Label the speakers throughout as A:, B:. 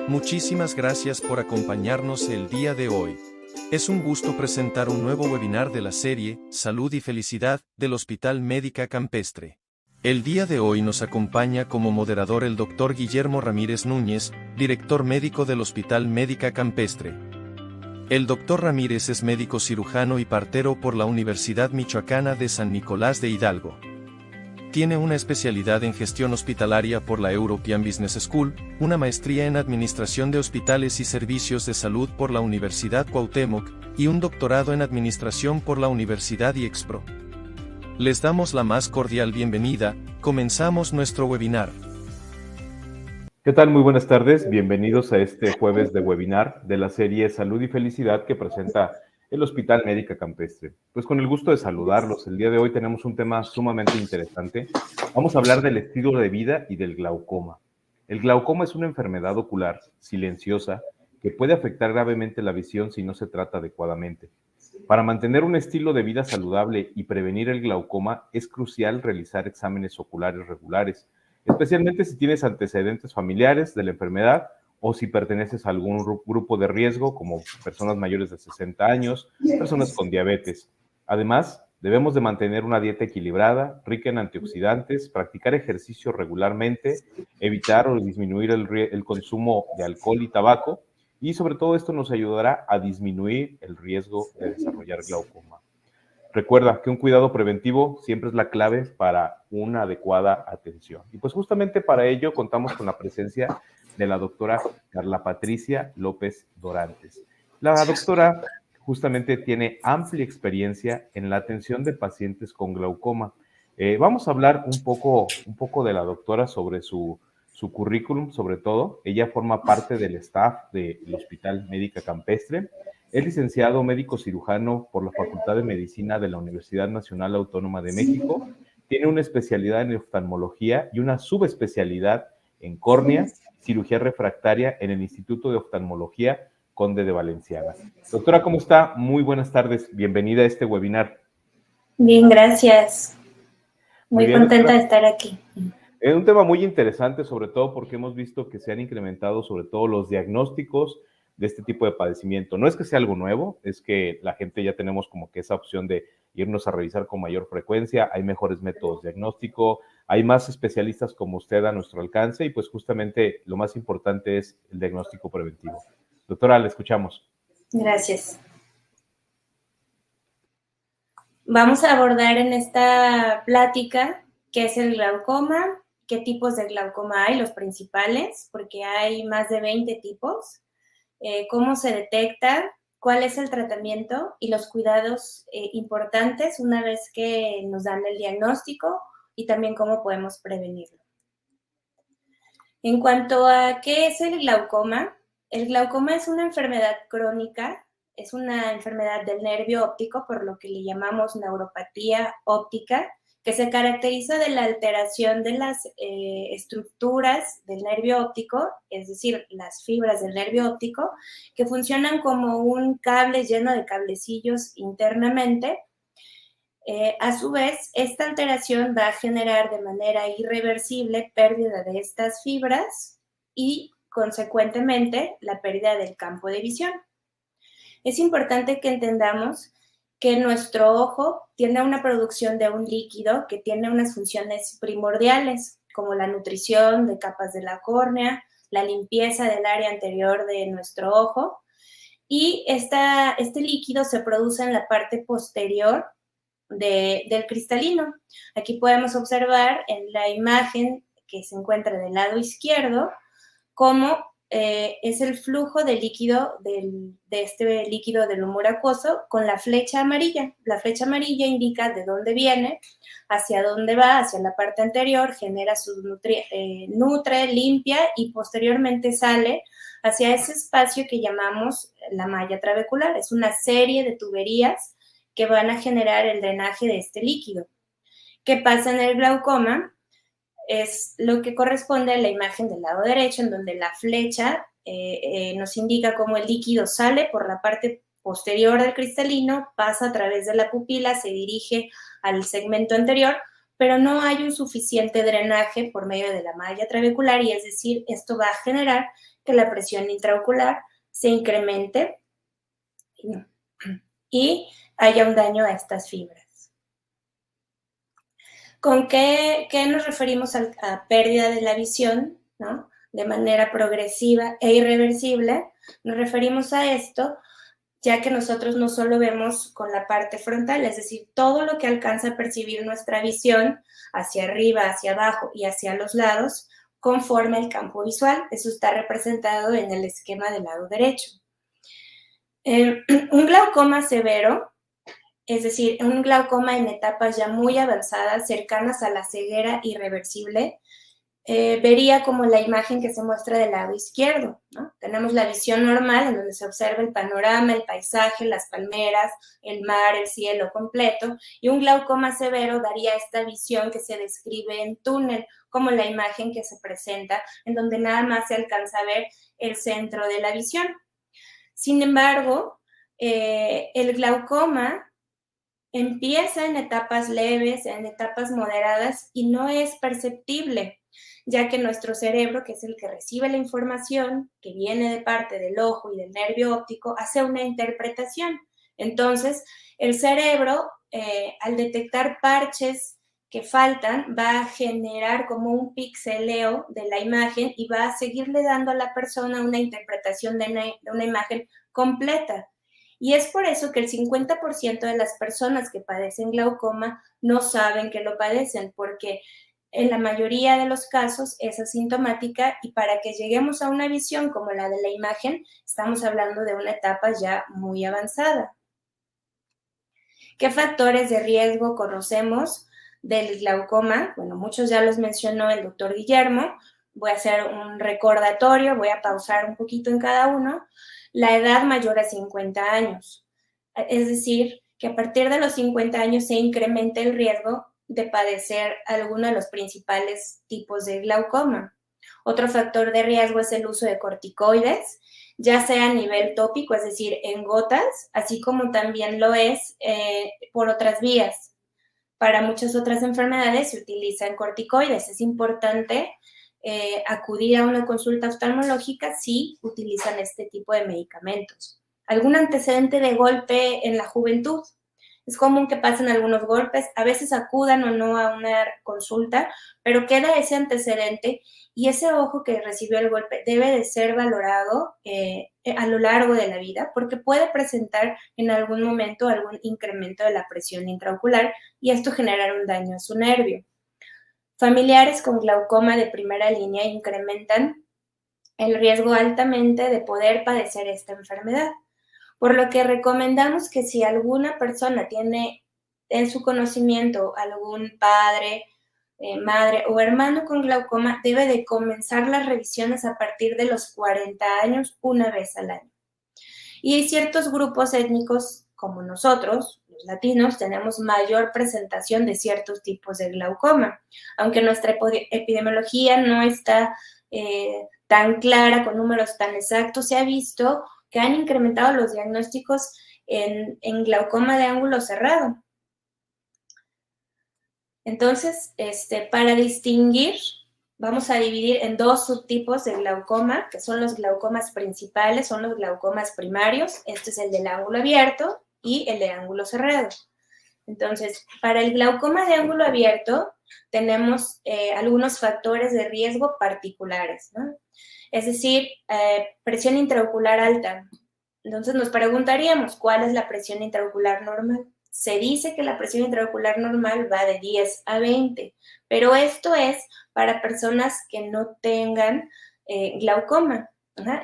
A: Muchísimas gracias por acompañarnos el día de hoy. Es un gusto presentar un nuevo webinar de la serie Salud y Felicidad del Hospital Médica Campestre. El día de hoy nos acompaña como moderador el Dr. Guillermo Ramírez Núñez, director médico del Hospital Médica Campestre. El Dr. Ramírez es médico cirujano y partero por la Universidad Michoacana de San Nicolás de Hidalgo. Tiene una especialidad en gestión hospitalaria por la European Business School, una maestría en administración de hospitales y servicios de salud por la Universidad Cuauhtémoc, y un doctorado en administración por la Universidad IEXPRO. Les damos la más cordial bienvenida. Comenzamos nuestro webinar.
B: ¿Qué tal? Muy buenas tardes. Bienvenidos a este jueves de webinar de la serie Salud y Felicidad que presenta el Hospital Médica Campestre. Pues con el gusto de saludarlos. El día de hoy tenemos un tema sumamente interesante. Vamos a hablar del estilo de vida y del glaucoma. El glaucoma es una enfermedad ocular silenciosa que puede afectar gravemente la visión si no se trata adecuadamente. Para mantener un estilo de vida saludable y prevenir el glaucoma es crucial realizar exámenes oculares regulares, especialmente si tienes antecedentes familiares de la enfermedad o si perteneces a algún grupo de riesgo, como personas mayores de 60 años, personas con diabetes. Además, debemos de mantener una dieta equilibrada, rica en antioxidantes, practicar ejercicio regularmente, evitar o disminuir el consumo de alcohol y tabaco, y sobre todo esto nos ayudará a disminuir el riesgo de desarrollar glaucoma. Recuerda que un cuidado preventivo siempre es la clave para una adecuada atención. Y pues justamente para ello contamos con la presencia de la doctora Carla Patricia López Dorantes. La doctora justamente tiene amplia experiencia en la atención de pacientes con glaucoma. Vamos a hablar un poco de la doctora sobre su currículum, sobre todo. Ella forma parte del staff del Hospital Médica Campestre. Es licenciado médico cirujano por la Facultad de Medicina de la Universidad Nacional Autónoma de México. Tiene una especialidad en oftalmología y una subespecialidad en córnea, cirugía refractaria en el Instituto de Oftalmología Conde de Valenciana. Doctora, ¿cómo está? Muy buenas tardes. Bienvenida a este webinar.
C: Bien, gracias. Muy contenta de estar aquí.
B: Es un tema muy interesante, sobre todo porque hemos visto que se han incrementado sobre todo los diagnósticos de este tipo de padecimiento. No es que sea algo nuevo, es que la gente ya tenemos como que esa opción de irnos a revisar con mayor frecuencia, hay mejores métodos de diagnóstico, hay más especialistas como usted a nuestro alcance y pues justamente lo más importante es el diagnóstico preventivo. Doctora, le escuchamos.
C: Gracias. Vamos a abordar en esta plática qué es el glaucoma, qué tipos de glaucoma hay, los principales, porque hay más de 20 tipos, cómo se detecta, cuál es el tratamiento y los cuidados importantes una vez que nos dan el diagnóstico y también cómo podemos prevenirlo. En cuanto a qué es el glaucoma es una enfermedad crónica, es una enfermedad del nervio óptico, por lo que le llamamos neuropatía óptica, que se caracteriza de la alteración de las estructuras del nervio óptico, es decir, las fibras del nervio óptico, que funcionan como un cable lleno de cablecillos internamente. A su vez, esta alteración va a generar de manera irreversible pérdida de estas fibras y, consecuentemente, la pérdida del campo de visión. Es importante que entendamos que nuestro ojo tiene una producción de un líquido que tiene unas funciones primordiales, como la nutrición de capas de la córnea, la limpieza del área anterior de nuestro ojo, y este líquido se produce en la parte posterior del cristalino. Aquí podemos observar en la imagen que se encuentra del lado izquierdo cómo es el flujo de líquido de este líquido del humor acuoso con la flecha amarilla. La flecha amarilla indica de dónde viene, hacia dónde va, hacia la parte anterior, genera su nutre, limpia y posteriormente sale hacia ese espacio que llamamos la malla trabecular. Es una serie de tuberías que van a generar el drenaje de este líquido. ¿Qué pasa en el glaucoma? Es lo que corresponde a la imagen del lado derecho, en donde la flecha nos indica cómo el líquido sale por la parte posterior del cristalino, pasa a través de la pupila, se dirige al segmento anterior, pero no hay un suficiente drenaje por medio de la malla trabecular y es decir, esto va a generar que la presión intraocular se incremente y haya un daño a estas fibras. ¿Con qué nos referimos a pérdida de la visión, ¿no? De manera progresiva e irreversible? Nos referimos a esto ya que nosotros no solo vemos con la parte frontal, es decir, todo lo que alcanza a percibir nuestra visión hacia arriba, hacia abajo y hacia los lados, conforma el campo visual. Eso está representado en el esquema del lado derecho. Un glaucoma severo, es decir, un glaucoma en etapas ya muy avanzadas, cercanas a la ceguera irreversible, vería como la imagen que se muestra del lado izquierdo, ¿no? Tenemos la visión normal, en donde se observa el panorama, el paisaje, las palmeras, el mar, el cielo completo, y un glaucoma severo daría esta visión que se describe en túnel, como la imagen que se presenta, en donde nada más se alcanza a ver el centro de la visión. Sin embargo, el glaucoma empieza en etapas leves, en etapas moderadas, y no es perceptible, ya que nuestro cerebro, que es el que recibe la información, que viene de parte del ojo y del nervio óptico, hace una interpretación. Entonces, el cerebro, al detectar parches que faltan, va a generar como un pixeleo de la imagen y va a seguirle dando a la persona una interpretación de una imagen completa. Y es por eso que el 50% de las personas que padecen glaucoma no saben que lo padecen, porque en la mayoría de los casos es asintomática, y para que lleguemos a una visión como la de la imagen, estamos hablando de una etapa ya muy avanzada. ¿Qué factores de riesgo conocemos del glaucoma? Bueno, muchos ya los mencionó el doctor Guillermo. Voy a hacer un recordatorio, voy a pausar un poquito en cada uno. La edad mayor a 50 años. Es decir, que a partir de los 50 años se incrementa el riesgo de padecer alguno de los principales tipos de glaucoma. Otro factor de riesgo es el uso de corticoides, ya sea a nivel tópico, es decir, en gotas, así como también lo es por otras vías. Para muchas otras enfermedades se utilizan corticoides. Es importante acudir a una consulta oftalmológica si utilizan este tipo de medicamentos. ¿Algún antecedente de golpe en la juventud? Es común que pasen algunos golpes, a veces acudan o no a una consulta, pero queda ese antecedente, y ese ojo que recibió el golpe debe de ser valorado a lo largo de la vida, porque puede presentar en algún momento algún incremento de la presión intraocular y esto generar un daño a su nervio. Familiares con glaucoma de primera línea incrementan el riesgo altamente de poder padecer esta enfermedad, por lo que recomendamos que si alguna persona tiene en su conocimiento algún padre, madre o hermano con glaucoma, debe de comenzar las revisiones a partir de los 40 años, una vez al año. Y hay ciertos grupos étnicos, como nosotros, los latinos, tenemos mayor presentación de ciertos tipos de glaucoma. Aunque nuestra epidemiología no está tan clara, con números tan exactos, se ha visto que han incrementado los diagnósticos en glaucoma de ángulo cerrado. Entonces, para distinguir, vamos a dividir en dos subtipos de glaucoma, que son los glaucomas principales, son los glaucomas primarios. Este es el del ángulo abierto y el de ángulo cerrado. Entonces, para el glaucoma de ángulo abierto, tenemos algunos factores de riesgo particulares, ¿no? Es decir, presión intraocular alta. Entonces nos preguntaríamos, ¿cuál es la presión intraocular normal? Se dice que la presión intraocular normal va de 10 a 20, pero esto es para personas que no tengan glaucoma.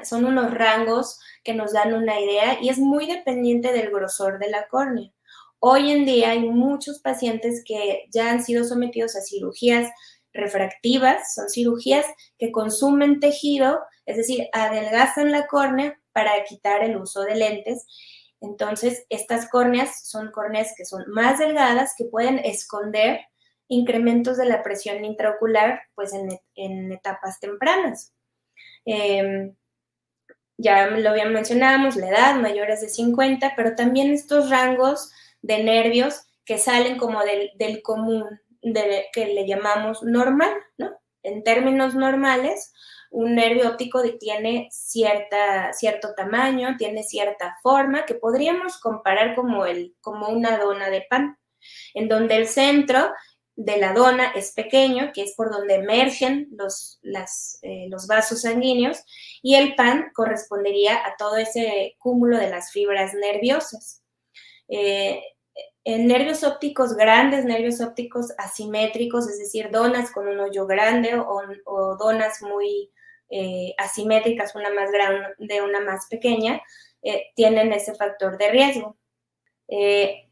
C: Son unos rangos que nos dan una idea y es muy dependiente del grosor de la córnea. Hoy en día hay muchos pacientes que ya han sido sometidos a cirugías refractivas, son cirugías que consumen tejido, es decir, adelgazan la córnea para quitar el uso de lentes. Entonces, estas córneas son córneas que son más delgadas, que pueden esconder incrementos de la presión intraocular pues en etapas tempranas. Ya lo habían mencionado, la edad, mayores de 50, pero también estos rangos de nervios que salen como del común, que le llamamos normal, ¿no? En términos normales, un nervio óptico tiene cierto tamaño, tiene cierta forma, que podríamos comparar como una dona de pan, en donde el centro de la dona es pequeño, que es por donde emergen los vasos sanguíneos, y el pan correspondería a todo ese cúmulo de las fibras nerviosas. En nervios ópticos grandes, nervios ópticos asimétricos, es decir, donas con un hoyo grande o donas muy asimétricas, una más grande, una más pequeña, tienen ese factor de riesgo.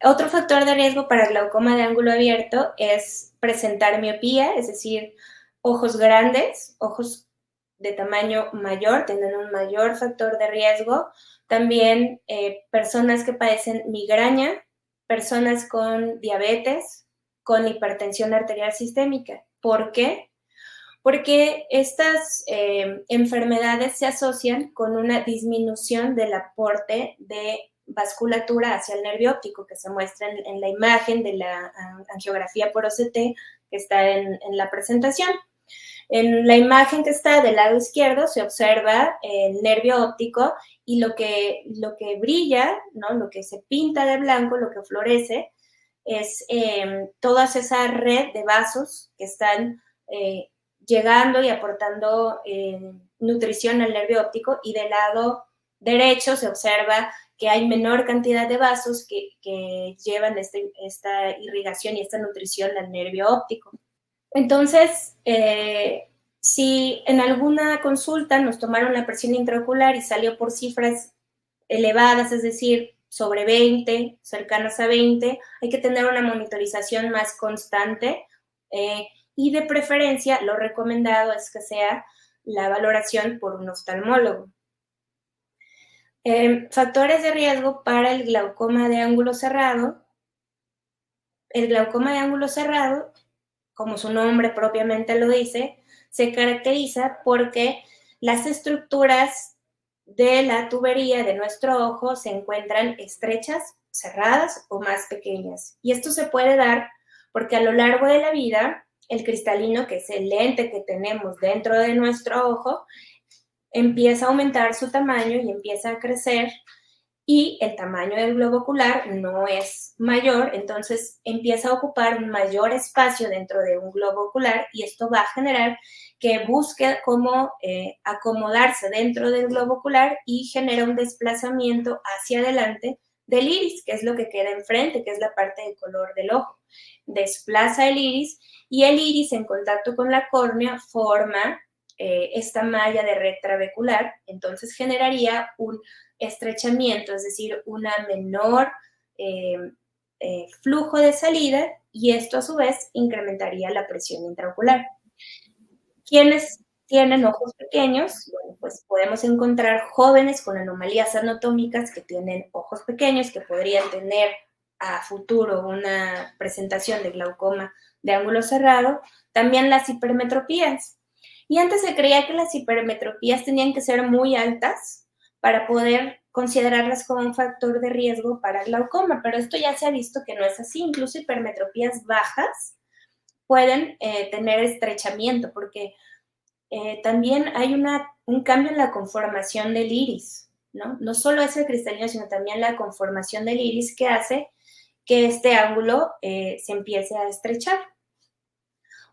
C: Otro factor de riesgo para glaucoma de ángulo abierto es presentar miopía, es decir, ojos grandes, ojos de tamaño mayor, tienen un mayor factor de riesgo. También personas que padecen migraña, personas con diabetes, con hipertensión arterial sistémica. ¿Por qué? Porque estas enfermedades se asocian con una disminución del aporte de vasculatura hacia el nervio óptico, que se muestra en la imagen de la angiografía por OCT que está en la presentación. En la imagen que está del lado izquierdo se observa el nervio óptico y lo que brilla, ¿no? Lo que se pinta de blanco, lo que florece, es toda esa red de vasos que están llegando y aportando nutrición al nervio óptico, y del lado derecho se observa que hay menor cantidad de vasos que llevan esta irrigación y esta nutrición al nervio óptico. Entonces, si en alguna consulta nos tomaron la presión intraocular y salió por cifras elevadas, es decir, sobre 20, cercanas a 20, hay que tener una monitorización más constante y de preferencia lo recomendado es que sea la valoración por un oftalmólogo. Factores de riesgo para el glaucoma de ángulo cerrado. El glaucoma de ángulo cerrado, como su nombre propiamente lo dice, se caracteriza porque las estructuras de la tubería de nuestro ojo se encuentran estrechas, cerradas o más pequeñas. Y esto se puede dar porque a lo largo de la vida, el cristalino, que es el lente que tenemos dentro de nuestro ojo, empieza a aumentar su tamaño y empieza a crecer, y el tamaño del globo ocular no es mayor, entonces empieza a ocupar un mayor espacio dentro de un globo ocular, y esto va a generar que busque cómo acomodarse dentro del globo ocular y genera un desplazamiento hacia adelante del iris, que es lo que queda enfrente, que es la parte de color del ojo. Desplaza el iris, y el iris en contacto con la córnea forma esta malla de red trabecular, entonces generaría un estrechamiento, es decir, una menor flujo de salida, y esto a su vez incrementaría la presión intraocular. ¿Quiénes tienen ojos pequeños? Bueno, pues podemos encontrar jóvenes con anomalías anatómicas que tienen ojos pequeños, que podrían tener a futuro una presentación de glaucoma de ángulo cerrado. También las hipermetropías. Y antes se creía que las hipermetropías tenían que ser muy altas para poder considerarlas como un factor de riesgo para glaucoma, pero esto ya se ha visto que no es así. Incluso hipermetropías bajas pueden tener estrechamiento, porque también hay un cambio en la conformación del iris, ¿no? No solo es el cristalino, sino también la conformación del iris, que hace que este ángulo se empiece a estrechar.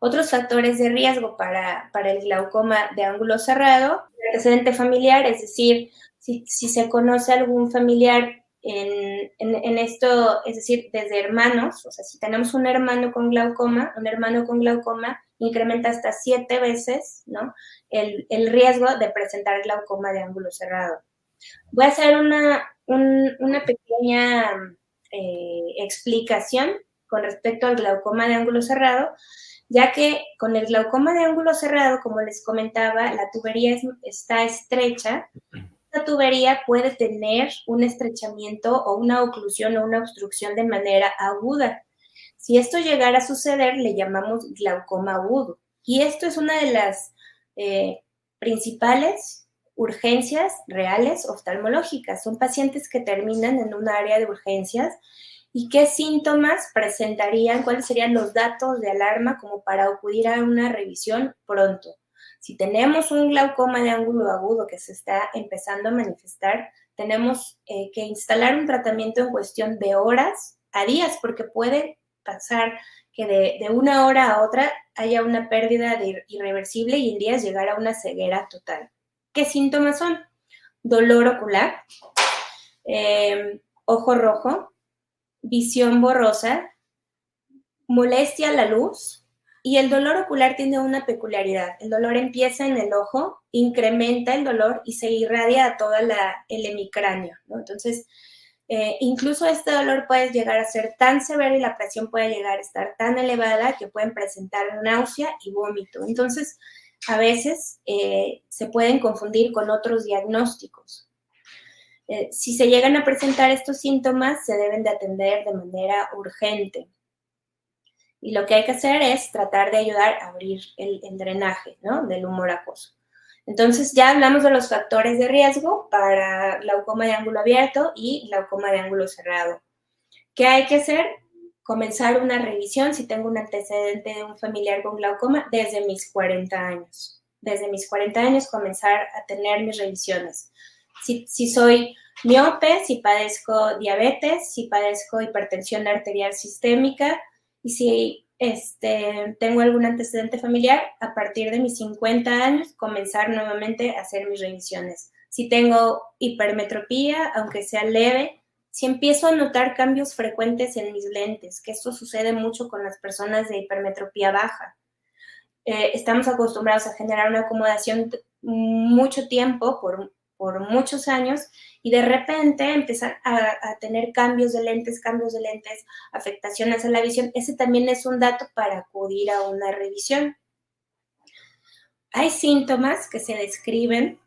C: Otros factores de riesgo para el glaucoma de ángulo cerrado: antecedente familiar, es decir, si se conoce algún familiar en esto, es decir, desde hermanos, o sea, si tenemos un hermano con glaucoma incrementa hasta 7 veces, ¿no?, el riesgo de presentar glaucoma de ángulo cerrado. Voy a hacer una pequeña explicación con respecto al glaucoma de ángulo cerrado, ya que con el glaucoma de ángulo cerrado, como les comentaba, la tubería está estrecha. Esta tubería puede tener un estrechamiento o una oclusión o una obstrucción de manera aguda. Si esto llegara a suceder, le llamamos glaucoma agudo. Y esto es una de las principales urgencias reales oftalmológicas. Son pacientes que terminan en un área de urgencias. ¿Y qué síntomas presentarían? ¿Cuáles serían los datos de alarma como para acudir a una revisión pronto? Si tenemos un glaucoma de ángulo agudo que se está empezando a manifestar, tenemos que instalar un tratamiento en cuestión de horas a días, porque puede pasar que de una hora a otra haya una pérdida irreversible y en días llegar a una ceguera total. ¿Qué síntomas son? Dolor ocular, ojo rojo, visión borrosa, molestia a la luz, y el dolor ocular tiene una peculiaridad. El dolor empieza en el ojo, incrementa el dolor y se irradia a todo el hemicráneo, ¿no? Entonces, incluso este dolor puede llegar a ser tan severo y la presión puede llegar a estar tan elevada que pueden presentar náusea y vómito. Entonces, a veces se pueden confundir con otros diagnósticos. Si se llegan a presentar estos síntomas, se deben de atender de manera urgente. Y lo que hay que hacer es tratar de ayudar a abrir el drenaje, ¿no?, del humor acuoso. Entonces, ya hablamos de los factores de riesgo para glaucoma de ángulo abierto y glaucoma de ángulo cerrado. ¿Qué hay que hacer? Comenzar una revisión si tengo un antecedente de un familiar con glaucoma desde mis 40 años. Desde mis 40 años comenzar a tener mis revisiones. Si soy miope, si padezco diabetes, si padezco hipertensión arterial sistémica, y si tengo algún antecedente familiar, a partir de mis 50 años, comenzar nuevamente a hacer mis revisiones. Si tengo hipermetropía, aunque sea leve, si empiezo a notar cambios frecuentes en mis lentes, que esto sucede mucho con las personas de hipermetropía baja. Estamos acostumbrados a generar una acomodación mucho tiempo, por muchos años, y de repente empezar a tener cambios de lentes, afectaciones a la visión. Ese también es un dato para acudir a una revisión. Hay síntomas que se describen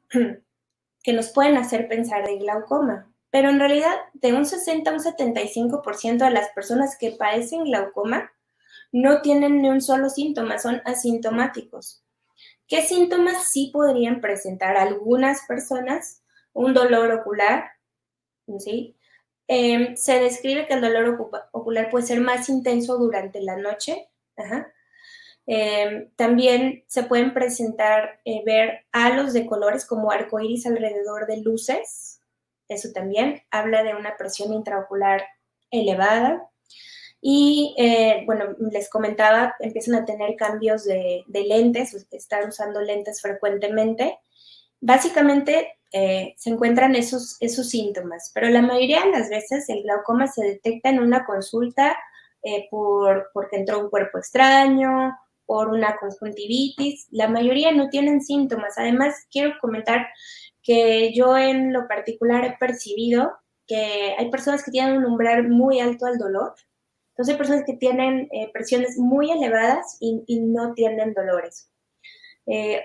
C: que nos pueden hacer pensar de glaucoma, pero en realidad de un 60 a un 75% de las personas que padecen glaucoma no tienen ni un solo síntoma, son asintomáticos. ¿Qué síntomas sí podrían presentar algunas personas? Un dolor ocular, ¿sí? Se describe que el dolor ocular puede ser más intenso durante la noche. También se pueden presentar, ver halos de colores como arcoíris alrededor de luces. Eso también habla de una presión intraocular elevada. Y, bueno, les comentaba, empiezan a tener cambios de lentes, están usando lentes frecuentemente. Básicamente, se encuentran esos síntomas, pero la mayoría de las veces el glaucoma se detecta en una consulta porque entró un cuerpo extraño, por una conjuntivitis. La mayoría no tienen síntomas. Además, quiero comentar que yo en lo particular he percibido que hay personas que tienen un umbral muy alto al dolor. Entonces hay personas que tienen presiones muy elevadas y no tienen dolores.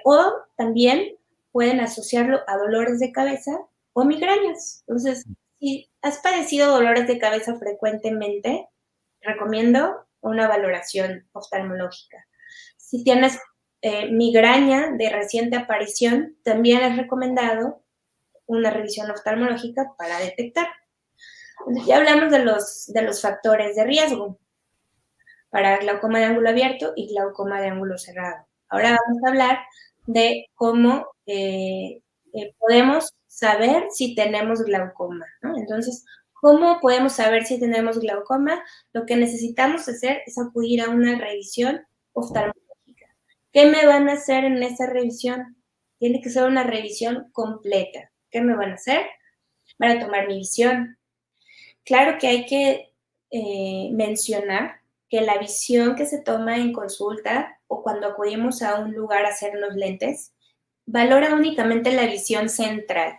C: O también pueden asociarlo a dolores de cabeza o migrañas. Entonces, si has padecido dolores de cabeza frecuentemente, recomiendo una valoración oftalmológica. Si tienes migraña de reciente aparición, también es recomendado una revisión oftalmológica para detectar. Ya hablamos de los factores de riesgo para glaucoma de ángulo abierto y glaucoma de ángulo cerrado. Ahora vamos a hablar de cómo podemos saber si tenemos glaucoma, ¿no? Entonces, ¿cómo podemos saber si tenemos glaucoma? Lo que necesitamos hacer es acudir a una revisión oftalmológica. ¿Qué me van a hacer en esa revisión? Tiene que ser una revisión completa. ¿Qué me van a hacer? Van a tomar mi visión. Claro que hay que mencionar que la visión que se toma en consulta o cuando acudimos a un lugar a hacernos lentes, valora únicamente la visión central.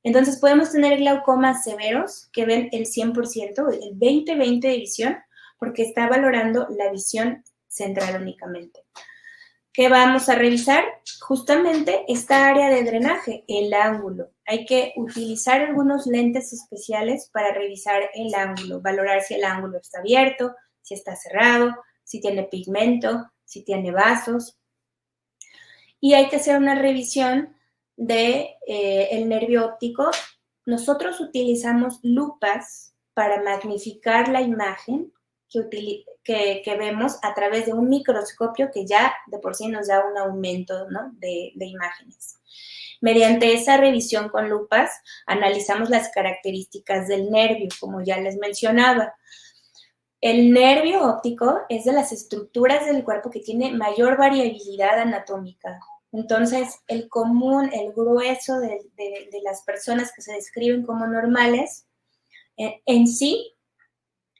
C: Entonces podemos tener glaucomas severos que ven el 100%, el 20-20 de visión, porque está valorando la visión central únicamente. ¿Qué vamos a revisar? Justamente esta área de drenaje, el ángulo. Hay que utilizar algunos lentes especiales para revisar el ángulo, valorar si el ángulo está abierto, si está cerrado, si tiene pigmento, si tiene vasos. Y hay que hacer una revisión del nervio óptico. Nosotros utilizamos lupas para magnificar la imagen que vemos a través de un microscopio que ya de por sí nos da un aumento, ¿no?, de imágenes. Mediante esa revisión con lupas, analizamos las características del nervio, como ya les mencionaba. El nervio óptico es de las estructuras del cuerpo que tiene mayor variabilidad anatómica. Entonces, el común, el grueso de las personas que se describen como normales, en sí,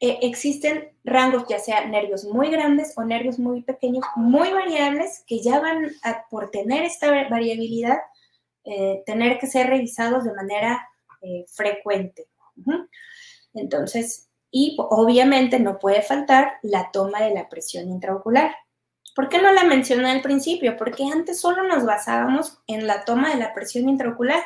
C: existen rangos, ya sea nervios muy grandes o nervios muy pequeños, muy variables, que ya van por tener esta variabilidad, tener que ser revisados de manera frecuente. Entonces, y obviamente no puede faltar la toma de la presión intraocular. ¿Por qué no la mencioné al principio? Porque antes solo nos basábamos en la toma de la presión intraocular.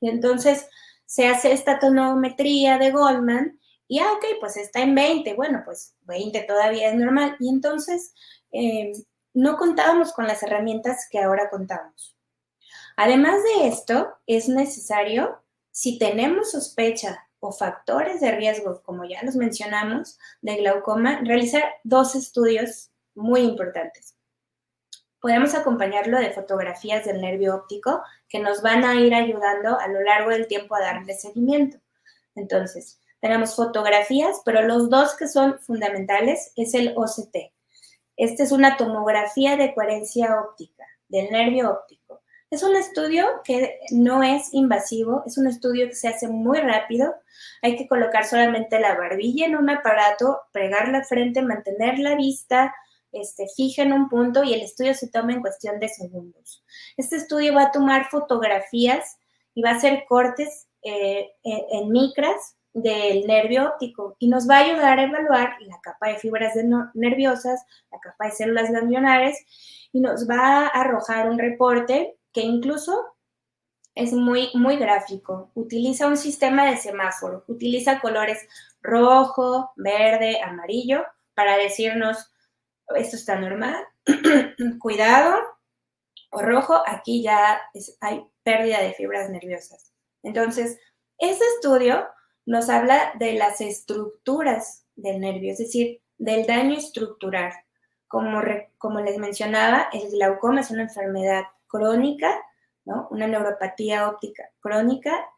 C: Y entonces se hace esta tonometría de Goldman y, ok, pues está en 20. Bueno, pues 20 todavía es normal. Y entonces no contábamos con las herramientas que ahora contamos. Además de esto, es necesario, si tenemos sospecha o factores de riesgo, como ya los mencionamos, de glaucoma, realizar 2 estudios muy importantes. Podemos acompañarlo de fotografías del nervio óptico que nos van a ir ayudando a lo largo del tiempo a darle seguimiento. Entonces, tenemos fotografías, pero los 2 que son fundamentales es el OCT. Esta es una tomografía de coherencia óptica del nervio óptico. Es un estudio que no es invasivo, es un estudio que se hace muy rápido. Hay que colocar solamente la barbilla en un aparato, pregar la frente, mantener la vista fija en un punto y el estudio se toma en cuestión de segundos. Este estudio va a tomar fotografías y va a hacer cortes en micras del nervio óptico y nos va a ayudar a evaluar la capa de fibras nerviosas, la capa de células ganglionares y nos va a arrojar un reporte que incluso es muy, muy gráfico. Utiliza un sistema de semáforo, utiliza colores rojo, verde, amarillo para decirnos esto está normal, cuidado, o rojo, aquí ya hay pérdida de fibras nerviosas. Entonces, este estudio nos habla de las estructuras del nervio, es decir, del daño estructural. Como les mencionaba, el glaucoma es una enfermedad crónica, ¿no?, una neuropatía óptica crónica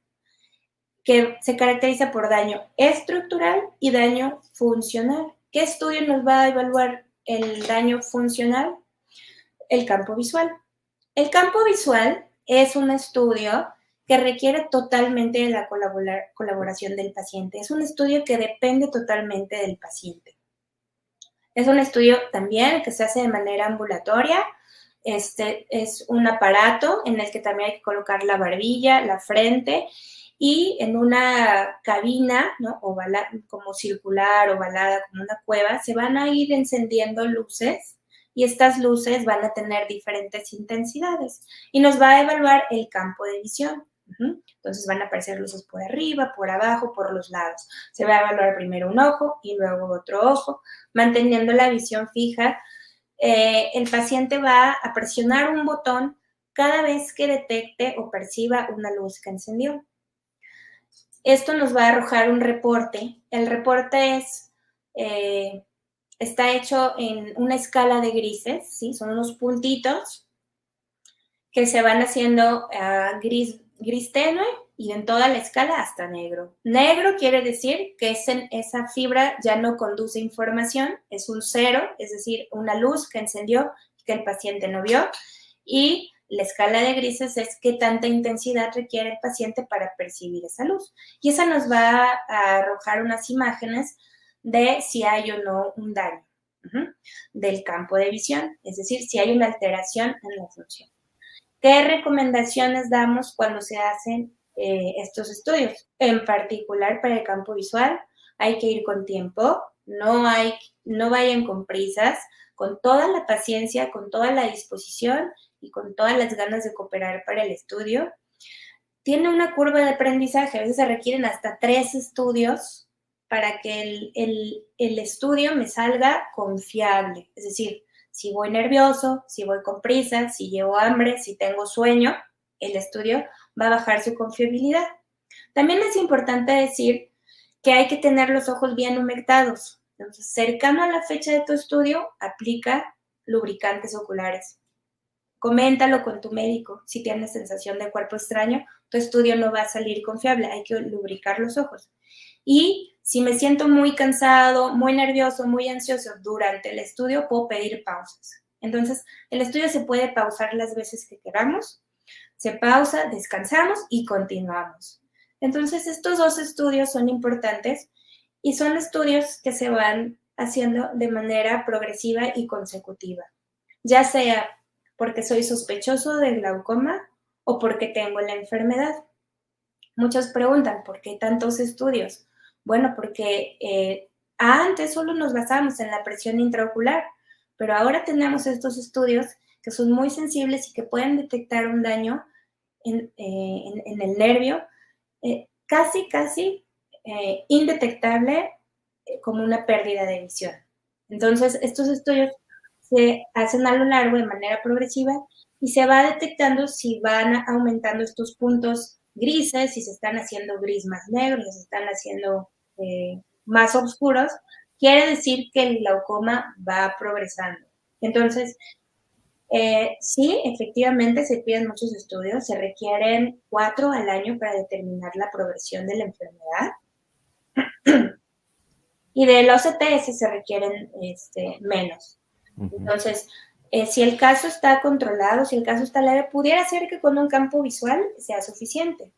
C: que se caracteriza por daño estructural y daño funcional. ¿Qué estudio nos va a evaluar el daño funcional? El campo visual. El campo visual es un estudio que requiere totalmente de la colaboración del paciente. Es un estudio que depende totalmente del paciente. Es un estudio también que se hace de manera ambulatoria. Es un aparato en el que también hay que colocar la barbilla, la frente, y en una cabina, ¿no?, ovalada, como circular, ovalada, como una cueva, se van a ir encendiendo luces y estas luces van a tener diferentes intensidades y nos va a evaluar el campo de visión. Entonces van a aparecer luces por arriba, por abajo, por los lados. Se va a evaluar primero un ojo y luego otro ojo, manteniendo la visión fija. El paciente va a presionar un botón cada vez que detecte o perciba una luz que encendió. Esto nos va a arrojar un reporte. El reporte está hecho en una escala de grises, ¿sí? Son unos puntitos que se van haciendo gris tenue y en toda la escala hasta negro. Negro quiere decir que esa fibra ya no conduce información, es un 0, es decir, una luz que encendió que el paciente no vio, y la escala de grises es qué tanta intensidad requiere el paciente para percibir esa luz. Y esa nos va a arrojar unas imágenes de si hay o no un daño del campo de visión, es decir, si hay una alteración en la función. ¿Qué recomendaciones damos cuando se hacen estos estudios? En particular para el campo visual, hay que ir con tiempo, no vayan con prisas, con toda la paciencia, con toda la disposición y con todas las ganas de cooperar para el estudio. Tiene una curva de aprendizaje, a veces se requieren hasta 3 estudios para que el estudio me salga confiable, es decir, si voy nervioso, si voy con prisa, si llevo hambre, si tengo sueño, el estudio va a bajar su confiabilidad. También es importante decir que hay que tener los ojos bien humectados, Entonces, cercano a la fecha de tu estudio, aplica lubricantes oculares. Coméntalo con tu médico. Si tienes sensación de cuerpo extraño, tu estudio no va a salir confiable. Hay que lubricar los ojos. Y si me siento muy cansado, muy nervioso, muy ansioso durante el estudio, puedo pedir pausas. Entonces, el estudio se puede pausar las veces que queramos. Se pausa, descansamos y continuamos. Entonces, estos dos estudios son importantes y son estudios que se van haciendo de manera progresiva y consecutiva, ya sea porque soy sospechoso de glaucoma o porque tengo la enfermedad. Muchos preguntan, ¿por qué tantos estudios? Bueno, porque antes solo nos basábamos en la presión intraocular, pero ahora tenemos estos estudios que son muy sensibles y que pueden detectar un daño en el nervio casi indetectable como una pérdida de visión. Entonces, estos estudios se hacen a lo largo de manera progresiva y se va detectando si van aumentando estos puntos grises, si se están haciendo gris más negros, si se están haciendo más oscuros, quiere decir que el glaucoma va progresando. Entonces, sí, efectivamente se piden muchos estudios, se requieren 4 al año para determinar la progresión de la enfermedad. Y del OCTS se requieren menos. Entonces, si el caso está controlado, si el caso está leve, pudiera ser que con un campo visual sea suficiente.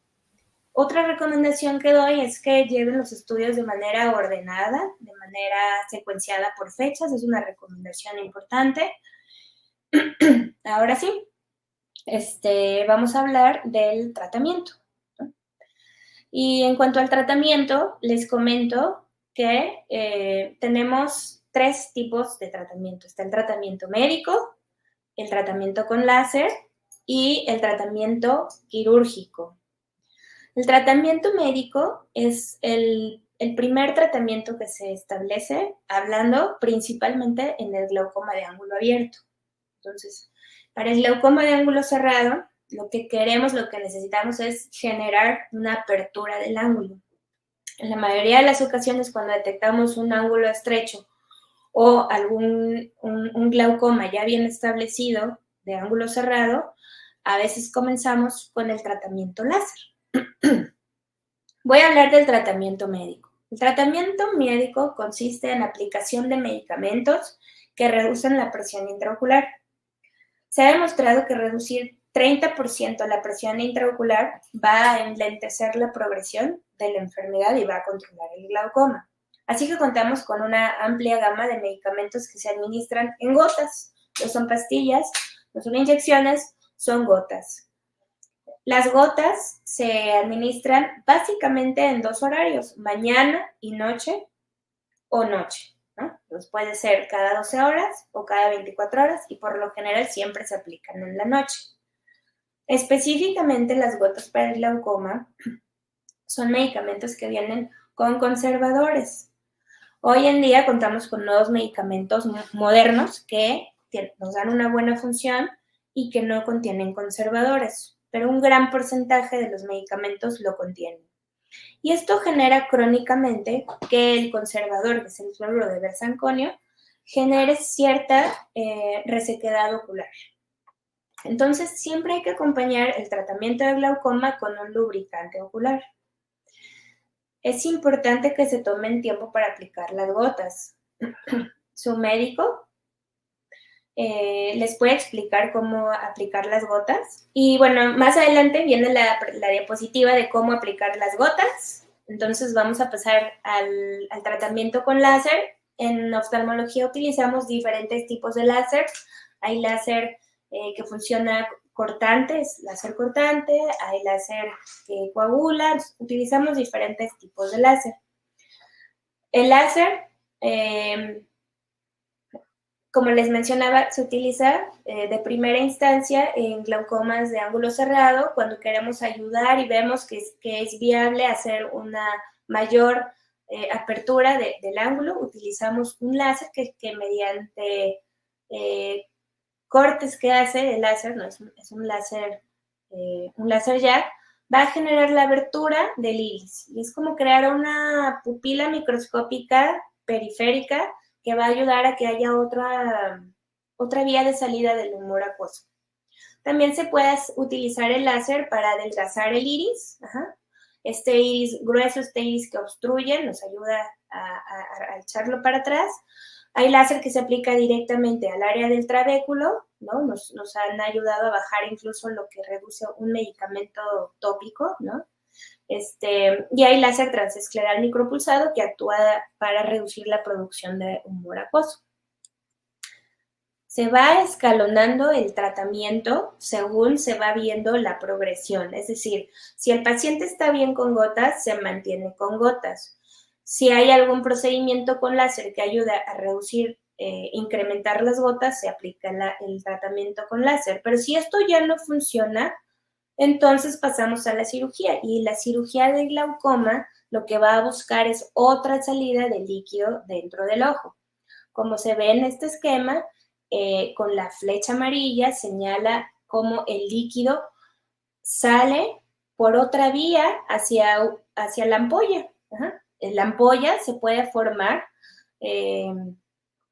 C: Otra recomendación que doy es que lleven los estudios de manera ordenada, de manera secuenciada por fechas, es una recomendación importante. Ahora sí, vamos a hablar del tratamiento, ¿no? Y en cuanto al tratamiento, les comento que tenemos 3 tipos de tratamiento. Está el tratamiento médico, el tratamiento con láser y el tratamiento quirúrgico. El tratamiento médico es el primer tratamiento que se establece hablando principalmente en el glaucoma de ángulo abierto. Entonces, para el glaucoma de ángulo cerrado, lo que queremos, lo que necesitamos es generar una apertura del ángulo. En la mayoría de las ocasiones, cuando detectamos un ángulo estrecho o un glaucoma ya bien establecido de ángulo cerrado, a veces comenzamos con el tratamiento láser. Voy a hablar del tratamiento médico. El tratamiento médico consiste en la aplicación de medicamentos que reducen la presión intraocular. Se ha demostrado que reducir 30% la presión intraocular va a enlentecer la progresión de la enfermedad y va a controlar el glaucoma. Así que contamos con una amplia gama de medicamentos que se administran en gotas. No son pastillas, no son inyecciones, son gotas. Las gotas se administran básicamente en 2 horarios, mañana y noche o noche, ¿no? Entonces puede ser cada 12 horas o cada 24 horas y por lo general siempre se aplican en la noche. Específicamente las gotas para el glaucoma son medicamentos que vienen con conservadores. Hoy en día contamos con nuevos medicamentos modernos que nos dan una buena función y que no contienen conservadores, pero un gran porcentaje de los medicamentos lo contienen. Y esto genera crónicamente que el conservador, que es el fluoruro de benzalconio, genere cierta resequedad ocular. Entonces, siempre hay que acompañar el tratamiento de glaucoma con un lubricante ocular. Es importante que se tomen tiempo para aplicar las gotas. Su médico les puede explicar cómo aplicar las gotas. Y bueno, más adelante viene la diapositiva de cómo aplicar las gotas. Entonces vamos a pasar al tratamiento con láser. En oftalmología utilizamos diferentes tipos de láser. Hay láser que funciona cortante, es láser cortante, hay láser que coagula, utilizamos diferentes tipos de láser. El láser, como les mencionaba, se utiliza de primera instancia en glaucomas de ángulo cerrado, cuando queremos ayudar y vemos que es viable hacer una mayor apertura del ángulo, utilizamos un láser que mediante cortes que hace el láser, no es un láser jack, va a generar la abertura del iris. Y es como crear una pupila microscópica periférica que va a ayudar a que haya otra vía de salida del humor acuoso. También se puede utilizar el láser para adelgazar el iris. Este iris grueso, este iris que obstruye, nos ayuda a echarlo para atrás. Hay láser que se aplica directamente al área del trabéculo, ¿no? Nos han ayudado a bajar incluso lo que reduce un medicamento tópico, ¿no? Y hay láser transescleral micropulsado que actúa para reducir la producción de humor acuoso. Se va escalonando el tratamiento según se va viendo la progresión. Es decir, si el paciente está bien con gotas, se mantiene con gotas. Si hay algún procedimiento con láser que ayuda a reducir, incrementar las gotas, se aplica el tratamiento con láser. Pero si esto ya no funciona, entonces pasamos a la cirugía. Y la cirugía de glaucoma lo que va a buscar es otra salida de líquido dentro del ojo. Como se ve en este esquema, con la flecha amarilla señala cómo el líquido sale por otra vía hacia la ampolla. La ampolla se puede formar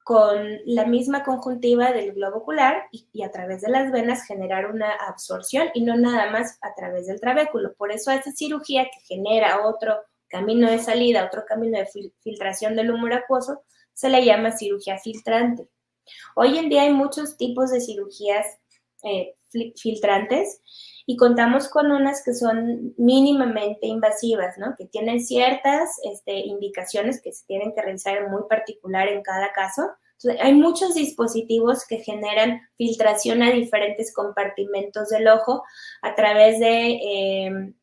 C: con la misma conjuntiva del globo ocular y a través de las venas generar una absorción y no nada más a través del trabéculo. Por eso esa cirugía que genera otro camino de salida, otro camino de filtración del humor acuoso, se le llama cirugía filtrante. Hoy en día hay muchos tipos de cirugías filtrantes y contamos con unas que son mínimamente invasivas, ¿no? Que tienen ciertas indicaciones que se tienen que realizar muy particular en cada caso. Entonces, hay muchos dispositivos que generan filtración a diferentes compartimentos del ojo a través de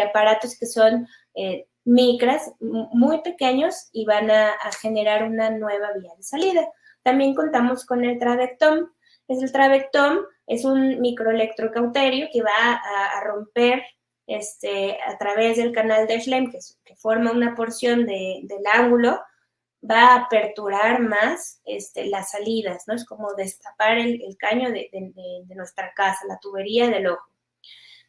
C: aparatos que son micras, muy pequeños y van a generar una nueva vía de salida. También contamos con el trabectóm. El trabectóm es un microelectrocauterio que va a romper a través del canal de Schlemm, que forma una porción del ángulo, va a aperturar más las salidas, ¿no? Es como destapar el caño de nuestra casa, la tubería del ojo.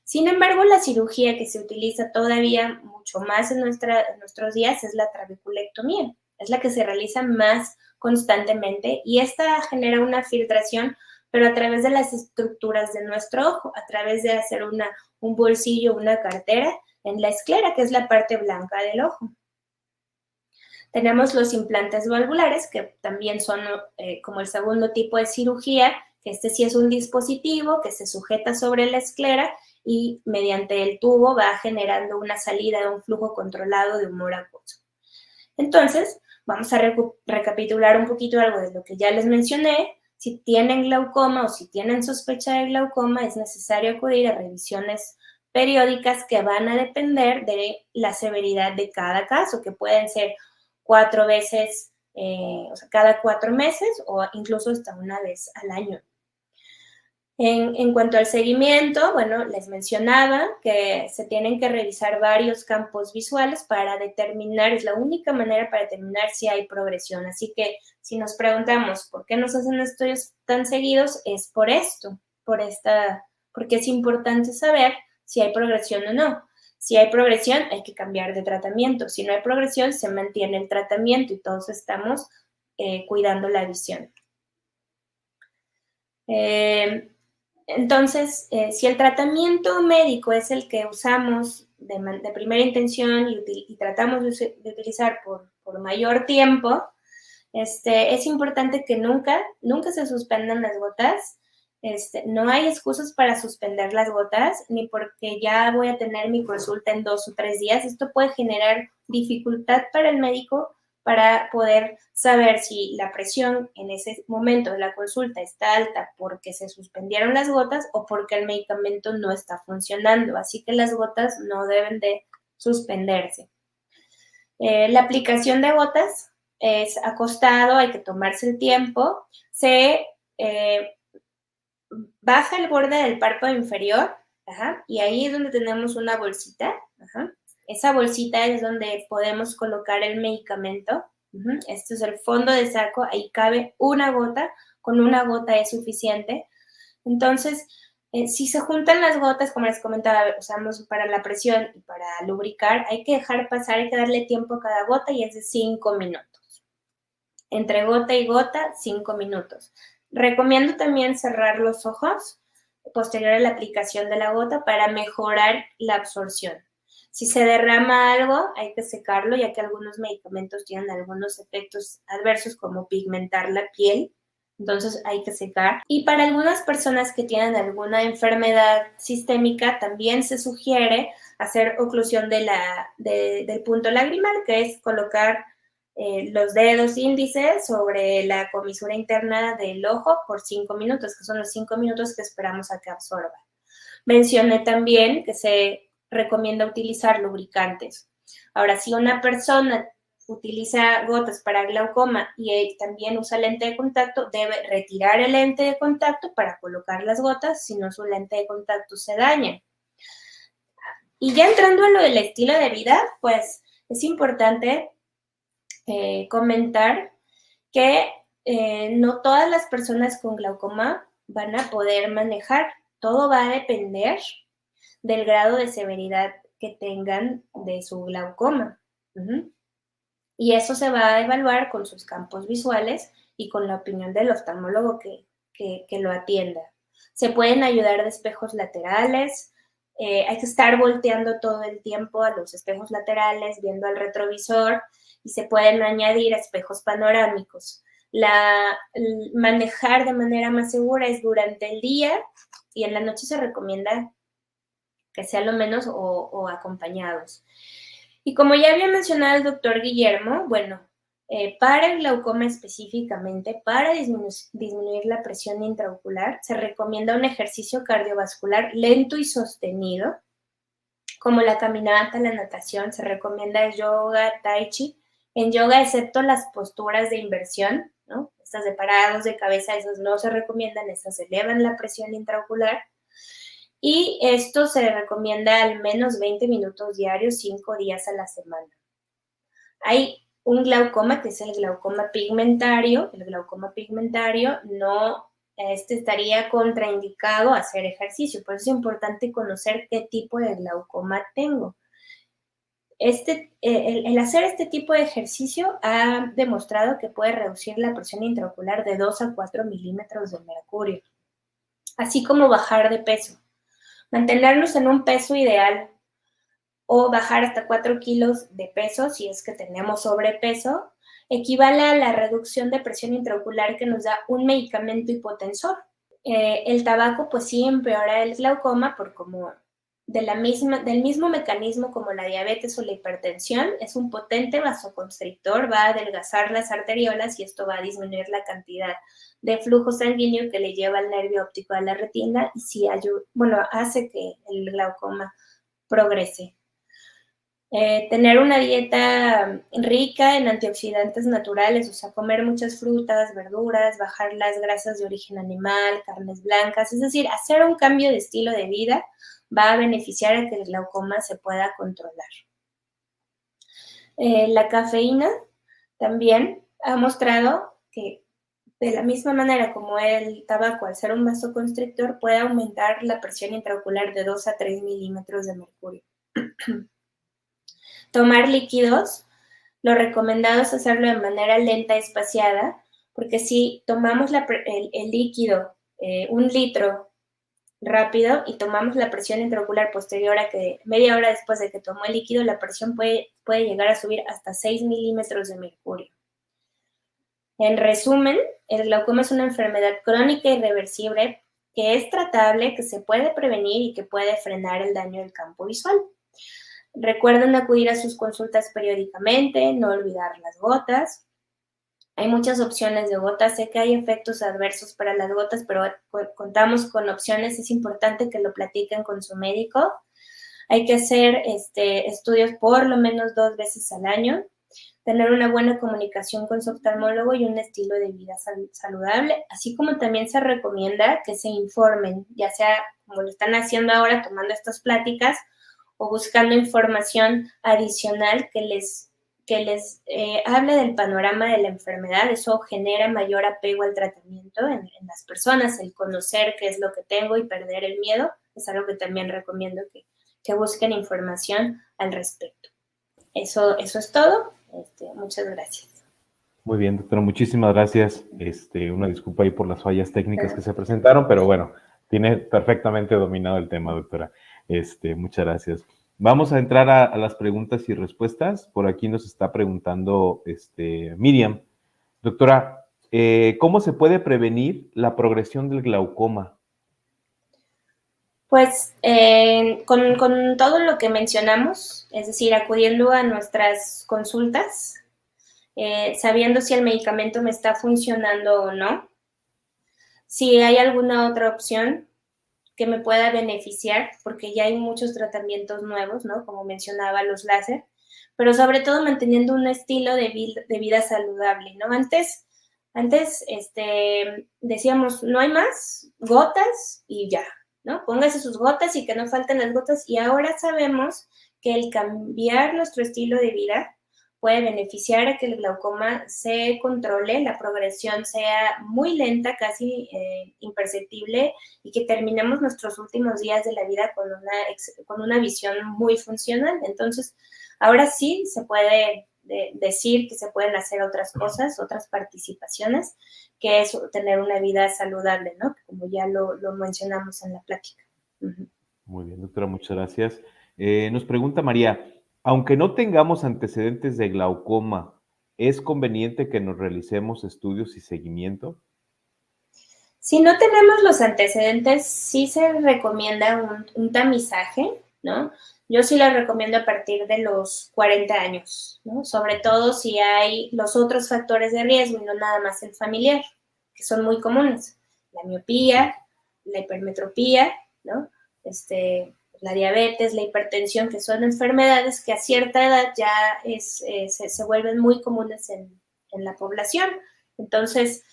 C: Sin embargo, la cirugía que se utiliza todavía mucho más en nuestros días es la trabeculectomía. Es la que se realiza más constantemente y esta genera una filtración, pero a través de las estructuras de nuestro ojo, a través de hacer un bolsillo, una cartera en la esclera, que es la parte blanca del ojo. Tenemos los implantes valvulares, que también son como el segundo tipo de cirugía, que sí es un dispositivo que se sujeta sobre la esclera y mediante el tubo va generando una salida de un flujo controlado de humor acuoso. Entonces, vamos a recapitular un poquito algo de lo que ya les mencioné. Si tienen glaucoma o si tienen sospecha de glaucoma, es necesario acudir a revisiones periódicas que van a depender de la severidad de cada caso, que pueden ser 4 veces, o sea, cada 4 meses o incluso hasta una vez al año. En cuanto al seguimiento, bueno, les mencionaba que se tienen que revisar varios campos visuales para determinar, es la única manera para determinar si hay progresión. Así que si nos preguntamos por qué nos hacen estudios tan seguidos, es por esto, porque es importante saber si hay progresión o no. Si hay progresión, hay que cambiar de tratamiento. Si no hay progresión, se mantiene el tratamiento y todos estamos cuidando la visión. Entonces, si el tratamiento médico es el que usamos de primera intención y tratamos de utilizar por mayor tiempo, es importante que nunca se suspendan las gotas. No hay excusas para suspender las gotas, ni porque ya voy a tener mi consulta en 2 o 3 días. Esto puede generar dificultad para el médico para poder saber si la presión en ese momento de la consulta está alta porque se suspendieron las gotas o porque el medicamento no está funcionando. Así que las gotas no deben de suspenderse. La aplicación de gotas es acostado, hay que tomarse el tiempo. Se baja el borde del párpado inferior, y ahí es donde tenemos una bolsita. Esa bolsita es donde podemos colocar el medicamento. Este es el fondo de saco, ahí cabe una gota, con una gota es suficiente. Entonces, si se juntan las gotas, como les comentaba, usamos para la presión y para lubricar, hay que dejar pasar, hay que darle tiempo a cada gota y es de 5 minutos. Entre gota y gota, 5 minutos. Recomiendo también cerrar los ojos posterior a la aplicación de la gota para mejorar la absorción. Si se derrama algo, hay que secarlo, ya que algunos medicamentos tienen algunos efectos adversos como pigmentar la piel, entonces hay que secar. Y para algunas personas que tienen alguna enfermedad sistémica, también se sugiere hacer oclusión del punto lagrimal, que es colocar los dedos índices sobre la comisura interna del ojo por 5 minutos, que son los 5 minutos que esperamos a que absorba. Mencioné también que se recomienda utilizar lubricantes. Ahora, si una persona utiliza gotas para glaucoma y también usa lente de contacto, debe retirar el lente de contacto para colocar las gotas, si no su lente de contacto se daña. Y ya entrando en lo del estilo de vida, pues es importante comentar que no todas las personas con glaucoma van a poder manejar. Todo va a depender del grado de severidad que tengan de su glaucoma. Y eso se va a evaluar con sus campos visuales y con la opinión del oftalmólogo que lo atienda. Se pueden ayudar de espejos laterales. Hay que estar volteando todo el tiempo a los espejos laterales, viendo al retrovisor, y se pueden añadir espejos panorámicos. Manejar de manera más segura es durante el día, y en la noche se recomienda que sea lo menos o acompañados. Y como ya había mencionado el doctor Guillermo, bueno, para el glaucoma específicamente, para disminuir la presión intraocular, se recomienda un ejercicio cardiovascular lento y sostenido, como la caminata, la natación. Se recomienda yoga, tai chi. En yoga, excepto las posturas de inversión, ¿no? Estas de parados de cabeza, esas no se recomiendan, esas elevan la presión intraocular. Y esto se recomienda al menos 20 minutos diarios, 5 días a la semana. Hay un glaucoma, que es el glaucoma pigmentario. El glaucoma pigmentario estaría contraindicado hacer ejercicio. Por eso es importante conocer qué tipo de glaucoma tengo. El hacer este tipo de ejercicio ha demostrado que puede reducir la presión intraocular de 2 a 4 milímetros de mercurio, así como bajar de peso. Mantenernos en un peso ideal o bajar hasta 4 kilos de peso, si es que tenemos sobrepeso, equivale a la reducción de presión intraocular que nos da un medicamento hipotensor. El tabaco, pues sí, empeora el glaucoma del mismo mecanismo como la diabetes o la hipertensión. Es un potente vasoconstrictor, va a adelgazar las arteriolas y esto va a disminuir la cantidad de flujo sanguíneo que le lleva al nervio óptico a la retina y sí hace que el glaucoma progrese. Tener una dieta rica en antioxidantes naturales, o sea, comer muchas frutas, verduras, bajar las grasas de origen animal, carnes blancas, es decir, hacer un cambio de estilo de vida va a beneficiar a que el glaucoma se pueda controlar. La cafeína también ha mostrado que de la misma manera como el tabaco, al ser un vasoconstrictor, puede aumentar la presión intraocular de 2 a 3 milímetros de mercurio. Tomar líquidos, lo recomendado es hacerlo de manera lenta y espaciada, porque si tomamos el líquido, 1 litro rápido, y tomamos la presión intraocular posterior a que media hora después de que tomó el líquido, la presión puede llegar a subir hasta 6 milímetros de mercurio. En resumen, el glaucoma es una enfermedad crónica y irreversible que es tratable, que se puede prevenir y que puede frenar el daño del campo visual. Recuerden acudir a sus consultas periódicamente, no olvidar las gotas. Hay muchas opciones de gotas. Sé que hay efectos adversos para las gotas, pero contamos con opciones. Es importante que lo platiquen con su médico. Hay que hacer estudios por lo menos 2 veces al año. Tener una buena comunicación con su oftalmólogo y un estilo de vida saludable, así como también se recomienda que se informen, ya sea como lo están haciendo ahora, tomando estas pláticas o buscando información adicional que les hable del panorama de la enfermedad. Eso genera mayor apego al tratamiento en las personas. El conocer qué es lo que tengo y perder el miedo es algo que también recomiendo que busquen información al respecto. Eso es todo. Muchas gracias.
B: Muy bien, doctora, muchísimas gracias. Una disculpa ahí por las fallas técnicas que se presentaron, pero bueno, tiene perfectamente dominado el tema, doctora. Muchas gracias. Vamos a entrar a las preguntas y respuestas. Por aquí nos está preguntando Miriam. Doctora, ¿cómo se puede prevenir la progresión del glaucoma?
C: Pues con todo lo que mencionamos, es decir, acudiendo a nuestras consultas, sabiendo si el medicamento me está funcionando o no, si hay alguna otra opción que me pueda beneficiar, porque ya hay muchos tratamientos nuevos, ¿no? Como mencionaba, los láser, pero sobre todo manteniendo un estilo de vida saludable, ¿no? Antes decíamos, no hay más, gotas y ya, ¿no? Póngase sus gotas y que no falten las gotas, y ahora sabemos que el cambiar nuestro estilo de vida puede beneficiar a que el glaucoma se controle, la progresión sea muy lenta, casi imperceptible, y que terminemos nuestros últimos días de la vida con una visión muy funcional. Entonces, ahora sí se puede decir que se pueden hacer otras cosas, otras participaciones, que es tener una vida saludable, ¿no? Como ya lo mencionamos en la plática. Uh-huh.
B: Muy bien, doctora, muchas gracias. Nos pregunta María, aunque no tengamos antecedentes de glaucoma, ¿es conveniente que nos realicemos estudios y seguimiento?
C: Si no tenemos los antecedentes, sí se recomienda un tamizaje, ¿no? Yo sí lo recomiendo a partir de los 40 años, ¿no? Sobre todo si hay los otros factores de riesgo y no nada más el familiar, que son muy comunes. La miopía, la hipermetropía, ¿no? La diabetes, la hipertensión, que son enfermedades que a cierta edad ya se vuelven muy comunes en la población. Entonces,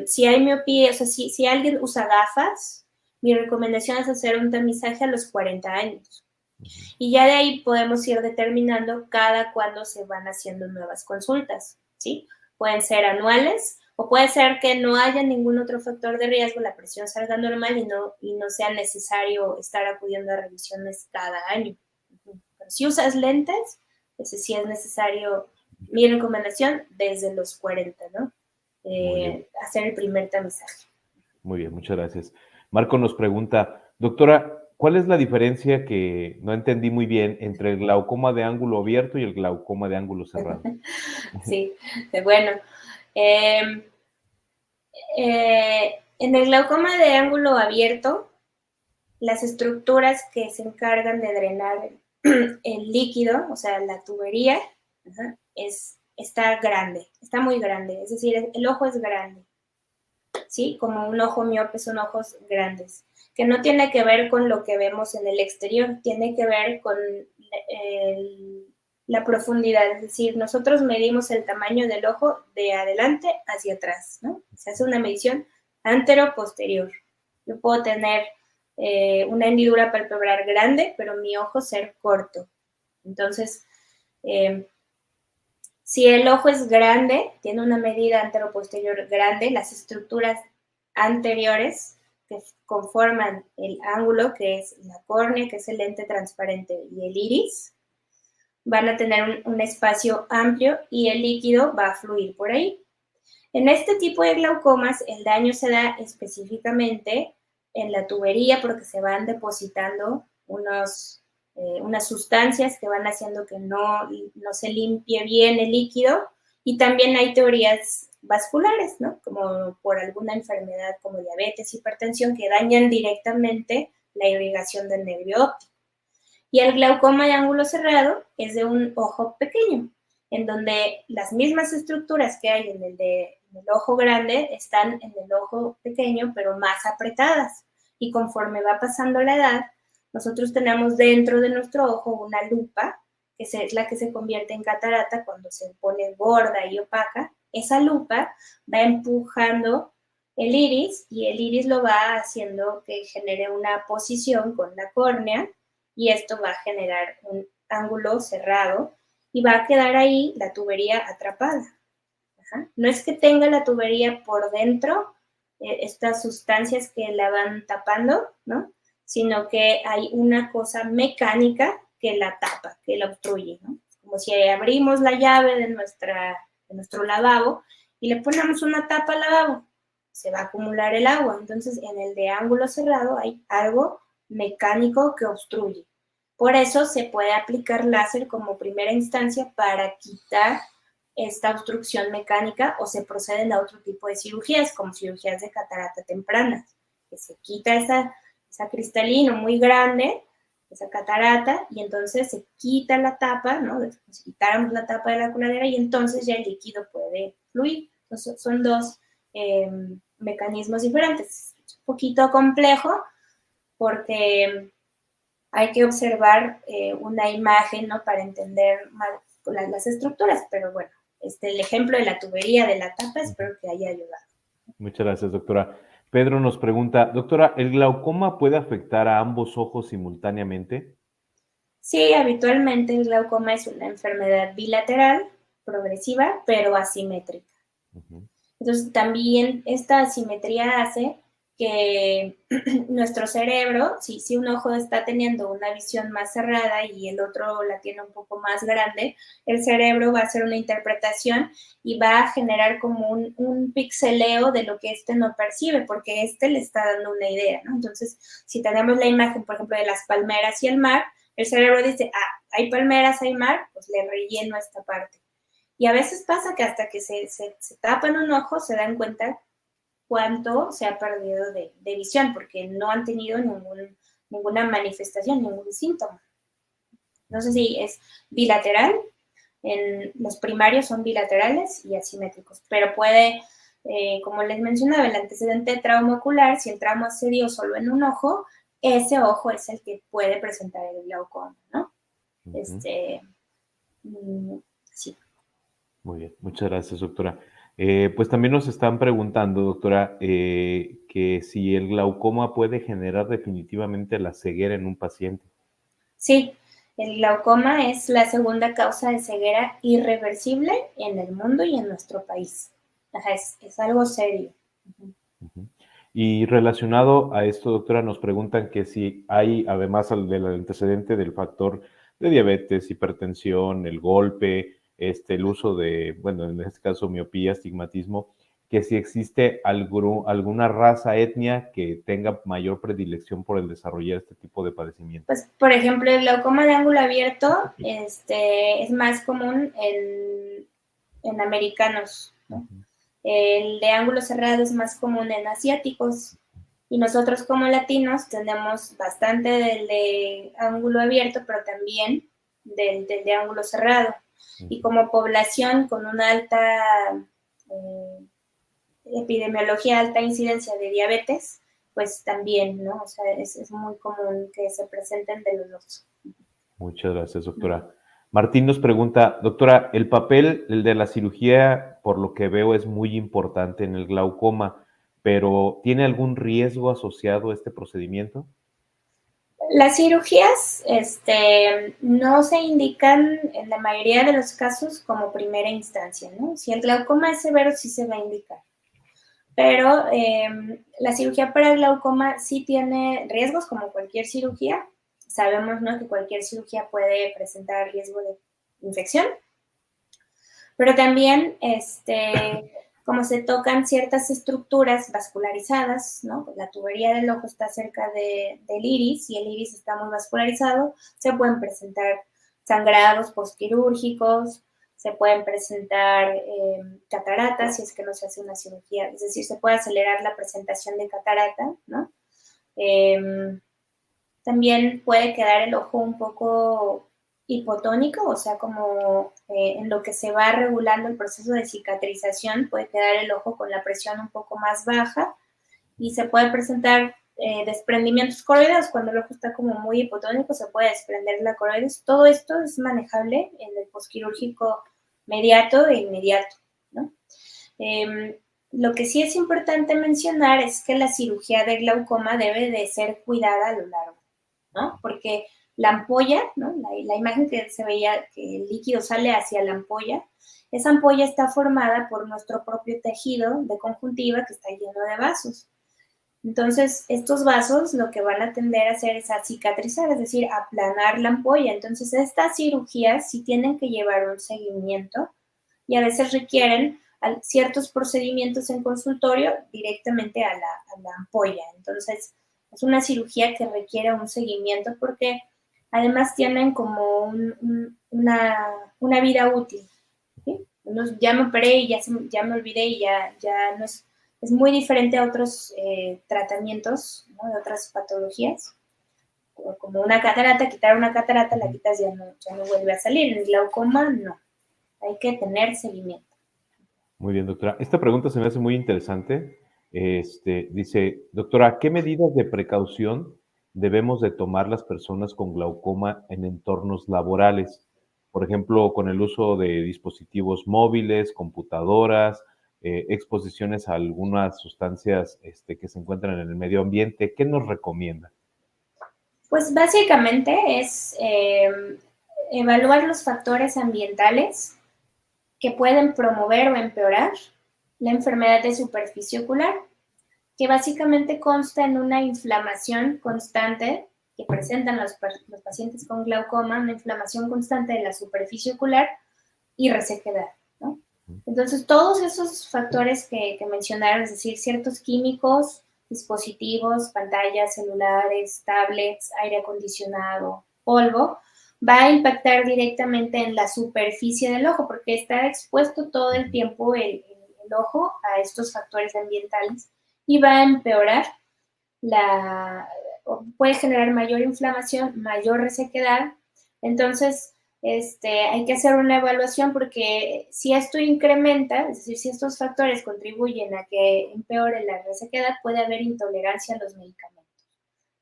C: si hay miopía, o sea, si alguien usa gafas, mi recomendación es hacer un tamizaje a los 40 años. Y ya de ahí podemos ir determinando cada cuándo se van haciendo nuevas consultas, ¿sí? Pueden ser anuales o puede ser que no haya ningún otro factor de riesgo, la presión salga normal y no sea necesario estar acudiendo a revisiones cada año. Pero si usas lentes, ese sí es necesario, mi recomendación, desde los 40, ¿no? Hacer el primer tamizaje.
B: Muy bien, muchas gracias. Marco nos pregunta, doctora, ¿cuál es la diferencia que no entendí muy bien entre el glaucoma de ángulo abierto y el glaucoma de ángulo cerrado?
C: Sí, bueno. En el glaucoma de ángulo abierto, las estructuras que se encargan de drenar el líquido, o sea, la tubería, está grande, está muy grande, es decir, el ojo es grande, ¿sí? Como un ojo miope son ojos grandes, que no tiene que ver con lo que vemos en el exterior, tiene que ver con la profundidad, es decir, nosotros medimos el tamaño del ojo de adelante hacia atrás, ¿no? Se hace una medición antero-posterior. Yo puedo tener una hendidura palpebral grande, pero mi ojo ser corto. Entonces, si el ojo es grande, tiene una medida antero-posterior grande, las estructuras anteriores que conforman el ángulo, que es la córnea, que es el lente transparente, y el iris, van a tener un espacio amplio y el líquido va a fluir por ahí. En este tipo de glaucomas, el daño se da específicamente en la tubería porque se van depositando unas sustancias que van haciendo que no se limpie bien el líquido, y también hay teorías vasculares, ¿no? Como por alguna enfermedad como diabetes, hipertensión, que dañan directamente la irrigación del nervio óptico. Y el glaucoma de ángulo cerrado es de un ojo pequeño, en donde las mismas estructuras que hay en el ojo grande están en el ojo pequeño, pero más apretadas. Y conforme va pasando la edad, nosotros tenemos dentro de nuestro ojo una lupa, que es la que se convierte en catarata cuando se pone gorda y opaca. Esa lupa va empujando el iris, y el iris lo va haciendo que genere una posición con la córnea, y esto va a generar un ángulo cerrado y va a quedar ahí la tubería atrapada. Ajá. No es que tenga la tubería por dentro estas sustancias que la van tapando, ¿no? Sino que hay una cosa mecánica que la tapa, que la obstruye, ¿no? Como si abrimos la llave de nuestro lavabo y le ponemos una tapa al lavabo, se va a acumular el agua. Entonces, en el de ángulo cerrado hay algo mecánico que obstruye. Por eso se puede aplicar láser como primera instancia para quitar esta obstrucción mecánica, o se proceden a otro tipo de cirugías, como cirugías de catarata tempranas, que se quita esa cristalino muy grande, esa catarata, y entonces se quita la tapa, ¿no? Si quitáramos la tapa de la coladera y entonces ya el líquido puede fluir. Entonces, son dos mecanismos diferentes. Es un poquito complejo porque hay que observar una imagen, ¿no? Para entender más las estructuras, pero bueno, el ejemplo de la tubería de la tapa espero que haya ayudado.
B: Muchas gracias, doctora. Pedro nos pregunta, doctora, ¿el glaucoma puede afectar a ambos ojos simultáneamente?
C: Sí, habitualmente el glaucoma es una enfermedad bilateral, progresiva, pero asimétrica. Entonces, también esta asimetría hace que nuestro cerebro, si un ojo está teniendo una visión más cerrada y el otro la tiene un poco más grande, el cerebro va a hacer una interpretación y va a generar como un pixeleo de lo que no percibe, porque le está dando una idea, ¿no? Entonces, si tenemos la imagen, por ejemplo, de las palmeras y el mar, el cerebro dice, hay palmeras, hay mar, pues le relleno esta parte. Y a veces pasa que hasta que se tapan un ojo se dan cuenta cuánto se ha perdido de visión, porque no han tenido ninguna manifestación, ningún síntoma. No sé si es bilateral, los primarios son bilaterales y asimétricos, pero puede, como les mencionaba, el antecedente de trauma ocular, si el trauma se dio solo en un ojo, ese ojo es el que puede presentar el glaucoma, ¿no? Sí.
B: Muy bien, muchas gracias, doctora. Pues también nos están preguntando, doctora, que si el glaucoma puede generar definitivamente la ceguera en un paciente.
C: Sí, el glaucoma es la segunda causa de ceguera irreversible en el mundo y en nuestro país. Ajá, es algo serio.
B: Y relacionado a esto, doctora, nos preguntan que si hay, además del antecedente del factor de diabetes, hipertensión, el golpe, el uso de, bueno, en este caso miopía, astigmatismo, que si existe alguna raza, etnia que tenga mayor predilección por el desarrollar este tipo de padecimiento.
C: Pues, por ejemplo, el glaucoma de ángulo abierto es más común en americanos, ¿no? El de ángulo cerrado es más común en asiáticos. Y nosotros como latinos tenemos bastante del de ángulo abierto, pero también del de ángulo cerrado. Y como población con una alta epidemiología, alta incidencia de diabetes, pues también, ¿no? O sea, es muy común que se presenten de los dos.
B: Muchas gracias, doctora. Martín nos pregunta, doctora, el papel, el de la cirugía, por lo que veo, es muy importante en el glaucoma, pero ¿tiene algún riesgo asociado a este procedimiento?
C: Las cirugías no se indican en la mayoría de los casos como primera instancia, ¿no? Si el glaucoma es severo, sí se va a indicar. Pero la cirugía para el glaucoma sí tiene riesgos como cualquier cirugía. Sabemos, ¿no?, que cualquier cirugía puede presentar riesgo de infección. Pero también, como se tocan ciertas estructuras vascularizadas, ¿no? La tubería del ojo está cerca del iris y el iris está muy vascularizado, se pueden presentar sangrados postquirúrgicos, se pueden presentar cataratas si es que no se hace una cirugía, es decir, se puede acelerar la presentación de catarata, ¿no? También puede quedar el ojo un poco hipotónico, o sea, como en lo que se va regulando el proceso de cicatrización, puede quedar el ojo con la presión un poco más baja y se puede presentar desprendimientos coroideos. Cuando el ojo está como muy hipotónico, se puede desprender la coroides. Todo esto es manejable en el posquirúrgico mediato e inmediato, ¿no? Lo que sí es importante mencionar es que la cirugía de glaucoma debe de ser cuidada a lo largo, ¿no? Porque la ampolla, ¿no? La imagen que se veía, que el líquido sale hacia la ampolla, esa ampolla está formada por nuestro propio tejido de conjuntiva que está lleno de vasos. Entonces, estos vasos lo que van a tender a hacer es a cicatrizar, es decir, aplanar la ampolla. Entonces, estas cirugías sí tienen que llevar un seguimiento y a veces requieren ciertos procedimientos en consultorio directamente a la ampolla. Entonces, es una cirugía que requiere un seguimiento porque además tienen como una vida útil. ¿Sí? Ya me operé y ya me olvidé y ya no es muy diferente a otros tratamientos, ¿no? De otras patologías. Como una catarata, quitar una catarata, la quitas, ya no vuelve a salir. En el glaucoma, no. Hay que tener seguimiento.
B: Muy bien, doctora. Esta pregunta se me hace muy interesante. Dice, doctora, ¿qué medidas de precaución debemos de tomar las personas con glaucoma en entornos laborales? Por ejemplo, con el uso de dispositivos móviles, computadoras, exposiciones a algunas sustancias que se encuentran en el medio ambiente. ¿Qué nos recomienda?
C: Pues básicamente es evaluar los factores ambientales que pueden promover o empeorar la enfermedad de superficie ocular, que básicamente consta en una inflamación constante que presentan los pacientes con glaucoma, una inflamación constante de la superficie ocular y resequedad, ¿no? Entonces, todos esos factores que mencionaron, es decir, ciertos químicos, dispositivos, pantallas, celulares, tablets, aire acondicionado, polvo, va a impactar directamente en la superficie del ojo, porque está expuesto todo el tiempo el ojo a estos factores ambientales y va a empeorar puede generar mayor inflamación, mayor resequedad. Entonces, hay que hacer una evaluación porque si esto incrementa, es decir, si estos factores contribuyen a que empeore la resequedad, puede haber intolerancia a los medicamentos.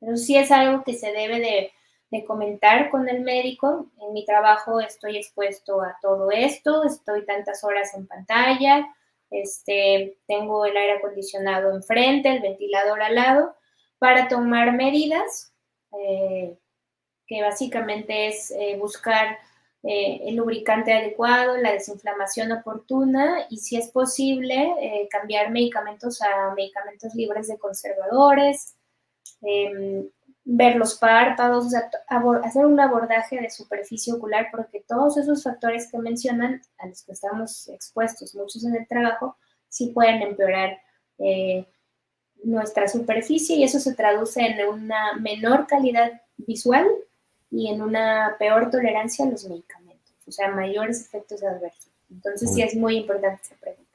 C: Pero sí es algo que se debe de comentar con el médico. En mi trabajo estoy expuesto a todo esto, estoy tantas horas en pantalla, tengo el aire acondicionado enfrente, el ventilador al lado, para tomar medidas, que básicamente es buscar el lubricante adecuado, la desinflamación oportuna y, si es posible, cambiar medicamentos a medicamentos libres de conservadores, ver los párpados, o sea, hacer un abordaje de superficie ocular, porque todos esos factores que mencionan, a los que estamos expuestos muchos en el trabajo, sí pueden empeorar nuestra superficie, y eso se traduce en una menor calidad visual y en una peor tolerancia a los medicamentos, o sea, mayores efectos adversos. Entonces, sí es muy importante esa pregunta.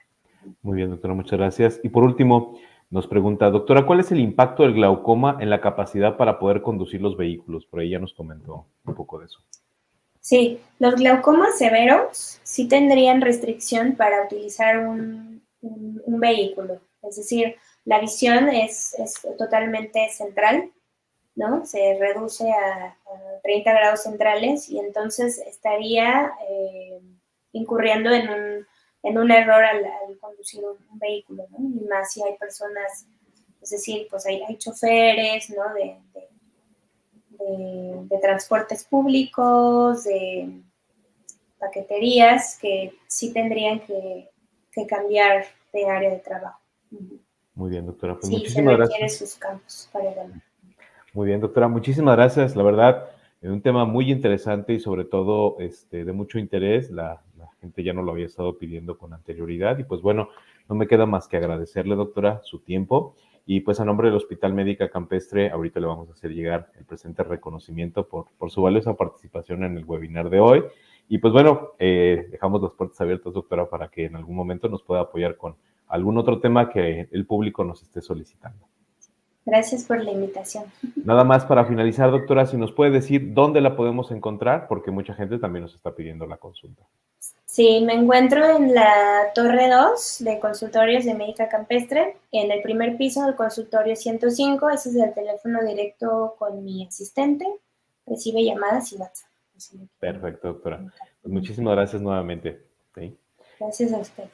B: Muy bien, doctora, muchas gracias. Y por último, nos pregunta, doctora, ¿cuál es el impacto del glaucoma en la capacidad para poder conducir los vehículos? Por ahí ya nos comentó un poco de eso.
C: Sí, los glaucomas severos sí tendrían restricción para utilizar un vehículo, es decir, la visión es totalmente central, ¿no? Se reduce a 30 grados centrales y entonces estaría incurriendo en un error al conducir un vehículo, ¿no? Y más si hay personas, es decir, pues hay choferes, ¿no? De transportes públicos, de paqueterías, que sí tendrían que cambiar de área de trabajo.
B: Muy bien, doctora. Pues
C: sí,
B: muchísimas
C: se requiere
B: gracias.
C: sus campos para ganar.
B: Muy bien, doctora. Muchísimas gracias. La verdad, un tema muy interesante y sobre todo de mucho interés. La gente ya no lo había estado pidiendo con anterioridad y pues bueno, no me queda más que agradecerle, doctora, su tiempo. Y pues a nombre del Hospital Médica Campestre, ahorita le vamos a hacer llegar el presente reconocimiento por su valiosa participación en el webinar de hoy. Y pues bueno, dejamos las puertas abiertas, doctora, para que en algún momento nos pueda apoyar con algún otro tema que el público nos esté solicitando.
C: Gracias por la invitación.
B: Nada más para finalizar, doctora, si nos puede decir dónde la podemos encontrar, porque mucha gente también nos está pidiendo la consulta.
C: Sí, me encuentro en la Torre 2 de Consultorios de Médica Campestre, en el primer piso del consultorio 105. Ese es el teléfono directo con mi asistente. Recibe llamadas y WhatsApp.
B: Perfecto, doctora. Pues muchísimas gracias nuevamente. ¿Sí?
C: Gracias a ustedes.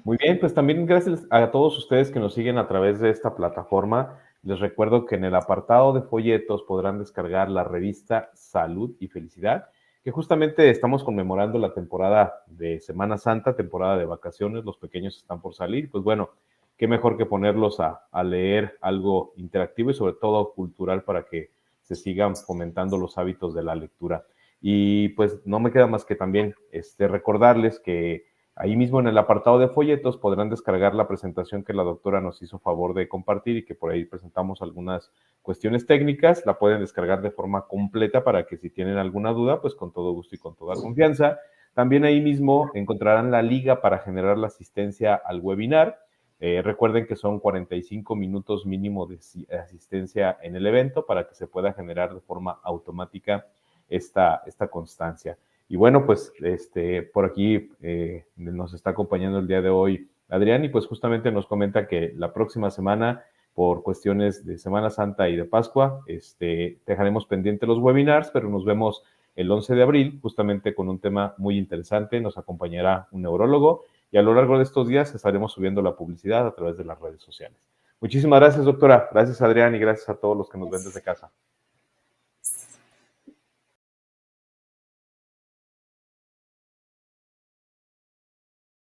B: Muy bien, pues también gracias a todos ustedes que nos siguen a través de esta plataforma. Les recuerdo que en el apartado de folletos podrán descargar la revista Salud y Felicidad, que justamente estamos conmemorando la temporada de Semana Santa, temporada de vacaciones, los pequeños están por salir, pues bueno, qué mejor que ponerlos a leer algo interactivo y sobre todo cultural para que se sigan fomentando los hábitos de la lectura. Y pues no me queda más que también recordarles que Ahí mismo en el apartado de folletos podrán descargar la presentación que la doctora nos hizo favor de compartir y que por ahí presentamos algunas cuestiones técnicas. La pueden descargar de forma completa para que si tienen alguna duda, pues con todo gusto y con toda confianza. También ahí mismo encontrarán la liga para generar la asistencia al webinar. Recuerden que son 45 minutos mínimo de asistencia en el evento para que se pueda generar de forma automática esta constancia. Y bueno, pues por aquí nos está acompañando el día de hoy Adrián y pues justamente nos comenta que la próxima semana, por cuestiones de Semana Santa y de Pascua, dejaremos pendiente los webinars, pero nos vemos el 11 de abril justamente con un tema muy interesante. Nos acompañará un neurólogo y a lo largo de estos días estaremos subiendo la publicidad a través de las redes sociales. Muchísimas gracias, doctora. Gracias, Adrián, y gracias a todos los que nos ven desde casa.